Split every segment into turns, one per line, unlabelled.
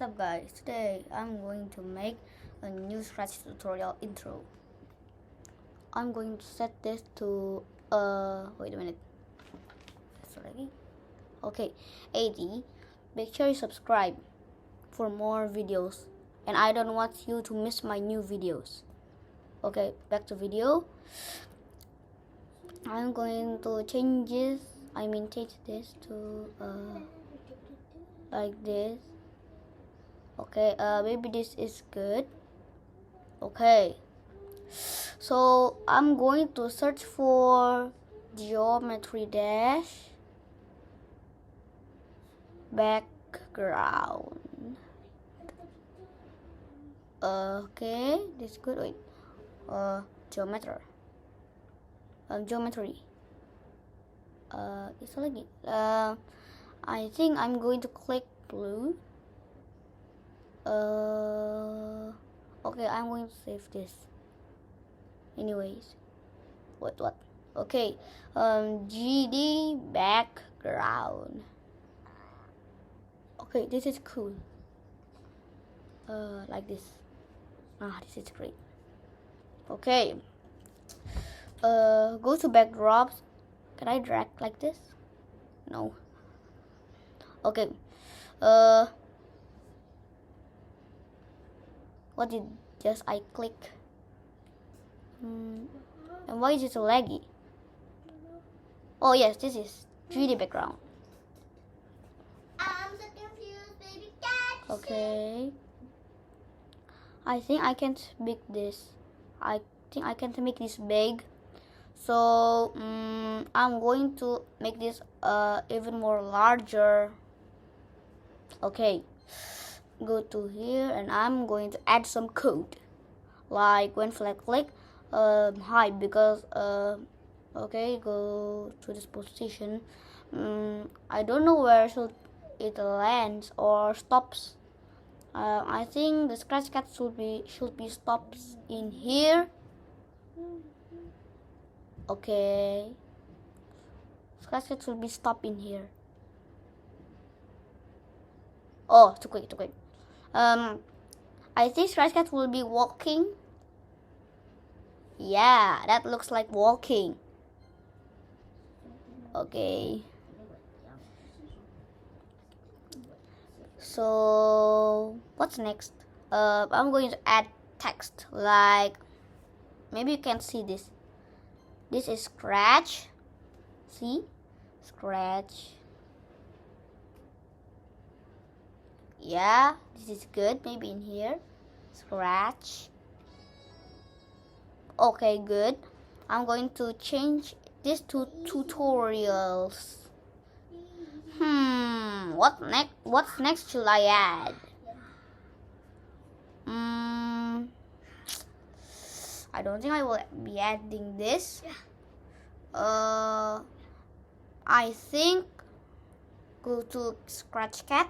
What's up guys, today I'm going to make a new Scratch tutorial intro. I'm going to set this to wait a minute. Okay, 80. Make sure you subscribe for more videos, and I don't want you to miss my new videos. Okay, back to video. I'm going to change this to like this. Okay, maybe this is good. Okay, so I'm going to search for geometry dash background. Okay, this is good. Wait, geometry. It's lagi. I think I'm going to click blue. Okay, I'm going to save this. Anyways, what? Okay, GD background. Okay, this is cool. Like this. This is great. Okay. Go to backdrops. Can I drag like this? No. Okay. What did just I click? And why is it so laggy? Oh yes, this is 3D background.
I'm so confused, baby cat.
Okay. I think I can't make this. I think I can't make this big. So I'm going to make this even more larger. Okay. Go to here and I'm going to add some code. Like when flag click, hide because okay, go to this position. I don't know where should it lands or stops. I think the Scratch Cat should be stops in here. Okay, Scratch Cat should be stopped in here. Oh, too quick. I think Scratch Cat will be walking. Yeah, that looks like walking. Okay. So what's next? I'm going to add text. Like maybe you can see this. This is Scratch. See? Scratch. Yeah, this is good. Maybe in here. Scratch. Okay, good. I'm going to change this to tutorials. What next should I add? I don't think I will be adding this. I think go to Scratch Cat.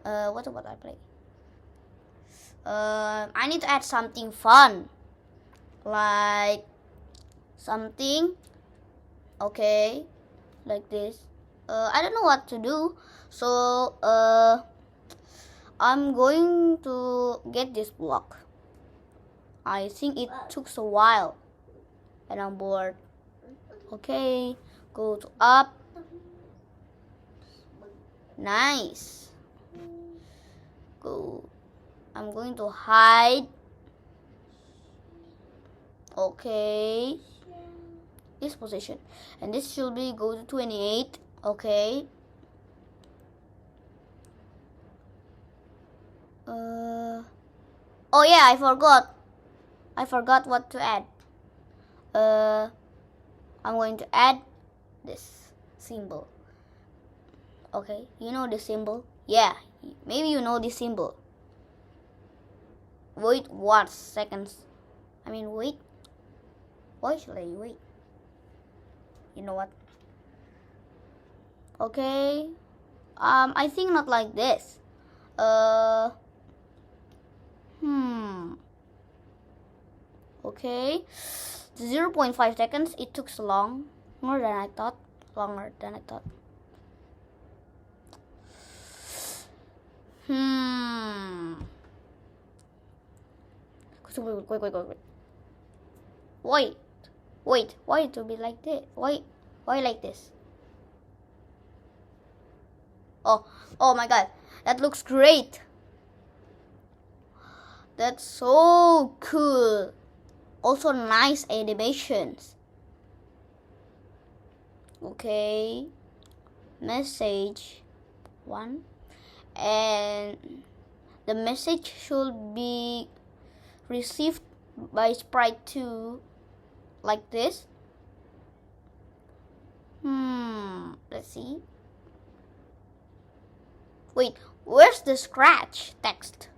What about I play? I need to add something fun, like something. Okay, like this. I don't know what to do, so I'm going to get this block. I think it took a while and I'm bored. Okay, go to up. Nice. Go. I'm going to hide. Okay, this position, and this should be go to 28. Okay. Oh yeah, I forgot what to add. I'm going to add this symbol. Okay, you know the symbol? Yeah, maybe you know the symbol. Wait 1 second. Wait. Why should I wait? You know what? Okay. I think not like this. Okay. 0.5 seconds. It took so long. Longer than I thought. Wait. Why it to be like this? Why like this? Oh my god. That looks great. That's so cool. Also nice animations. Okay. Message 1. And the message should be received by sprite 2 like this. Let's see. Wait, where's the scratch text?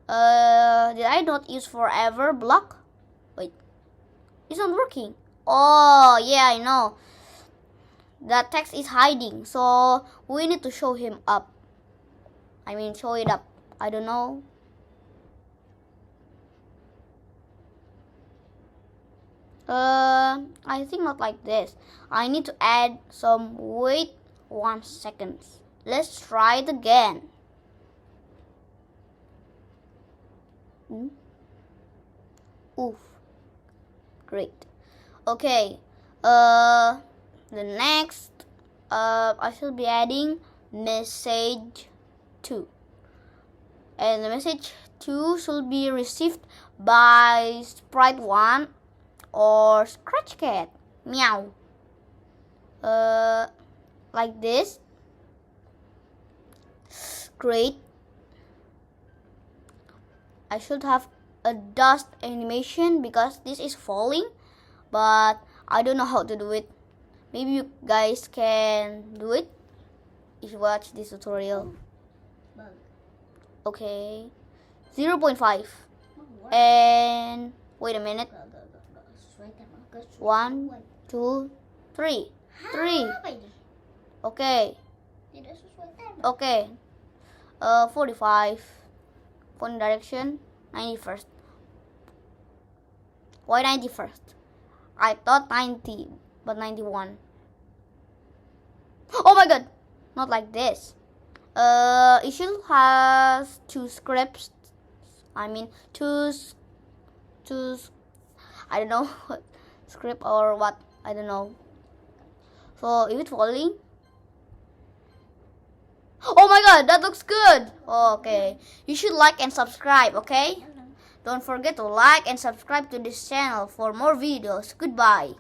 Did I not use forever block? Wait, it's not working. Oh yeah, I know. That text is hiding, so we need to show him up. I mean, show it up. I don't know. I think not like this. I need to add some wait 1 second. Let's try it again. Oof. Great. Okay. The next, I should be adding message 2. And the message 2 should be received by sprite 1 or scratch cat. Meow. Like this. Great. I should have a dust animation because this is falling, but I don't know how to do it. Maybe you guys can do it if you watch this tutorial. Okay. 0.5. And wait a minute. 1, 2, 3. 3. Okay. Okay. 45. Point direction 91st. Why 91st? I thought 90, but 91. Oh my god! Not like this. It should have 2 scripts. I mean, two. I don't know what script or what. I don't know. So if it's falling. Oh my god, that looks good. Okay, you should like and subscribe. Okay, don't forget to like and subscribe to this channel for more videos. Goodbye.